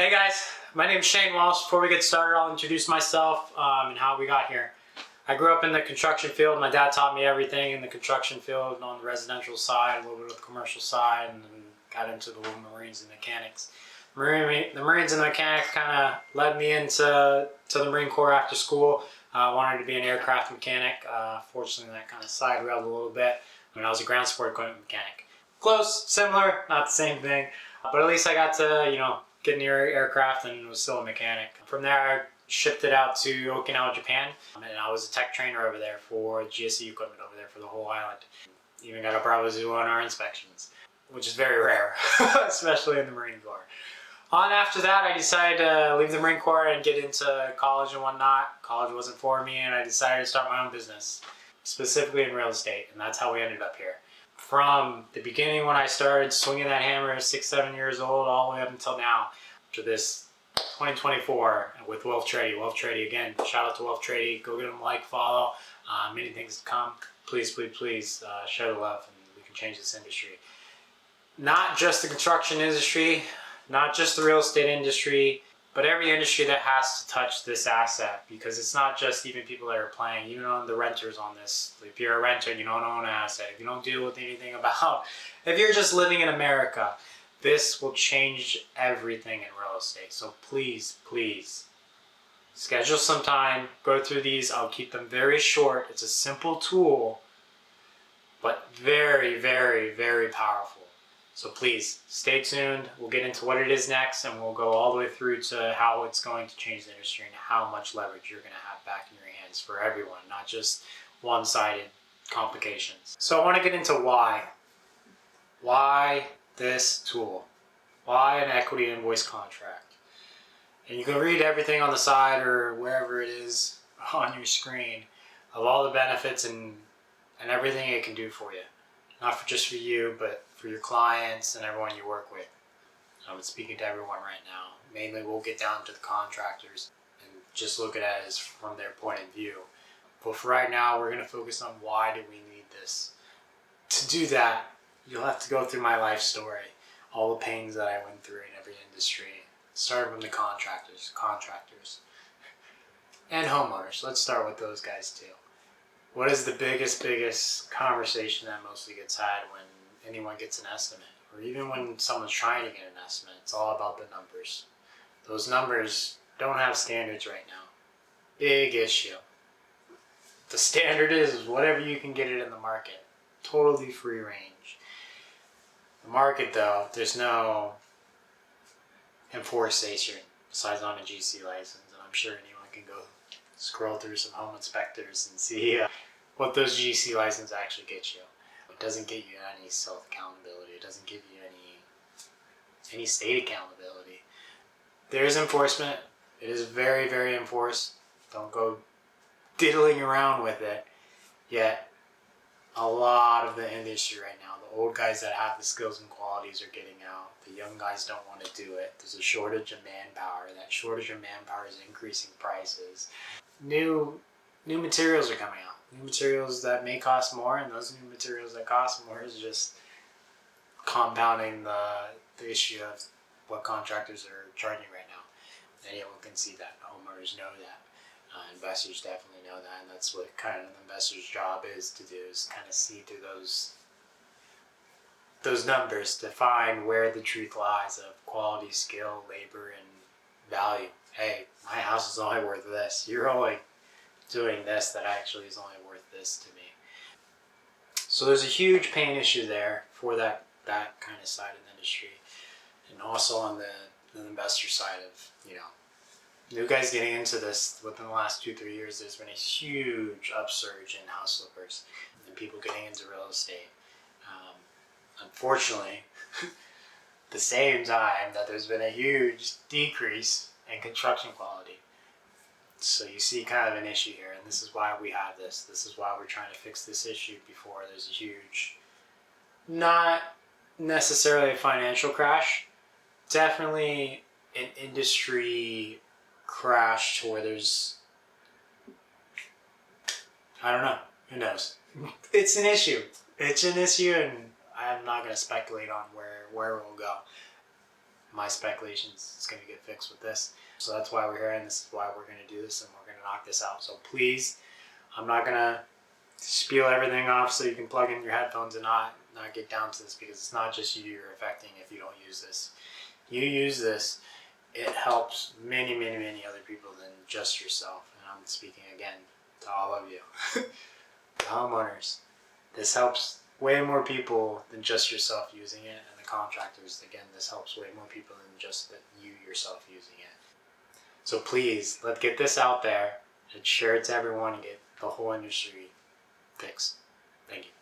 Hey guys, my name is Shane Walsh. Before we get started, I'll introduce myself and how we got here. I grew up in the construction field. My dad taught me everything in the construction field on the residential side, a little bit of the commercial side, and then got into the Marines and mechanics. The Marines and the mechanics kind of led me into the Marine Corps after school. I wanted to be an aircraft mechanic. Fortunately, that kind of side railed a little bit when I was a ground support equipment mechanic. Close, similar, not the same thing, but at least I got to, get near aircraft and was still a mechanic. From there, I shipped it out to Okinawa, Japan, and I was a tech trainer over there for GSE equipment over there for the whole island. Even got a Bravo Zoo on our inspections, which is very rare, especially in the Marine Corps. After that, I decided to leave the Marine Corps and get into college and whatnot. College wasn't for me, and I decided to start my own business, specifically in real estate, and that's how we ended up here. From the beginning when I started swinging that hammer at 6-7 years old all the way up until now, to this 2024 with WealthTradie. WealthTradie, again, shout out to WealthTradie. Go get them a like, follow. Many things to come. Please, please, please share the love and we can change this industry. Not just the construction industry, not just the real estate industry, but every industry that has to touch this asset, because it's not just even people that are playing, even on the renters on this. If you're a renter and you don't own an asset, if you don't deal with anything about, if you're just living in America, this will change everything in real estate. So please, please, schedule some time, go through these. I'll keep them very short. It's a simple tool, but very, very, very powerful. So please stay tuned. We'll get into what it is next, and we'll go all the way through to how it's going to change the industry and how much leverage you're going to have back in your hands for everyone, not just one-sided complications. So I want to get into why. Why this tool? Why an equity invoice contract? And you can read everything on the side or wherever it is on your screen of all the benefits and everything it can do for you. Not just for you, but for your clients and everyone you work with. I'm speaking to everyone right now. Mainly we'll get down to the contractors and just look at it as from their point of view. But for right now, we're going to focus on why do we need this. To do that, you'll have to go through my life story. All the pains that I went through in every industry. Starting from the contractors, and homeowners. Let's start with those guys too. What is the biggest conversation that mostly gets had when anyone gets an estimate? Or even when someone's trying to get an estimate, it's all about the numbers. Those numbers don't have standards right now. Big issue. The standard is whatever you can get it in the market. Totally free range. The market though, there's no enforcement besides on a GC license, and I'm sure anyone can go scroll through some home inspectors and see what those GC licenses actually get you. It doesn't get you any self-accountability. It doesn't give you any state accountability. There is enforcement. It is very, very enforced. Don't go diddling around with it. Yet, a lot of the industry right now, the old guys that have the skills and qualities are getting out. The young guys don't want to do it. There's a shortage of manpower. That shortage of manpower is increasing prices. New materials are coming out. New materials that may cost more, and those new materials that cost more is just compounding the issue of what contractors are charging right now. Anyone can see that. Homeowners know that. Investors definitely know that, and that's what kind of an investor's job is to do, is kind of see through those numbers to find where the truth lies of quality, skill, labor, and value. Hey, my house is only worth this. You're only doing this that actually is only worth this to me. So there's a huge pain issue there for that kind of side of the industry, and also on the investor side of, new guys getting into this. Within the last 2-3 years, there's been a huge upsurge in house flippers and people getting into real estate. Unfortunately, the same time that there's been a huge decrease in construction quality. So you see kind of an issue here, and this is why we have this. This is why we're trying to fix this issue before there's a huge, not necessarily a financial crash, definitely an industry crash to where there's, I don't know, who knows. It's an issue. It's an issue, and I'm not going to speculate on where it will go. my speculations, it's going to get fixed with this. So that's why we're here, and this is why we're going to do this, and we're going to knock this out. So please, I'm not going to spiel everything off so you can plug in your headphones and not get down to this, because it's not just you you're affecting if you don't use this. You use this, it helps many, many, many other people than just yourself. And I'm speaking again to all of you, the homeowners. This helps way more people than just yourself using it, and the contractors, again, this helps way more people than just you yourself using it. So please, let's get this out there and share it to everyone and get the whole industry fixed. Thank you.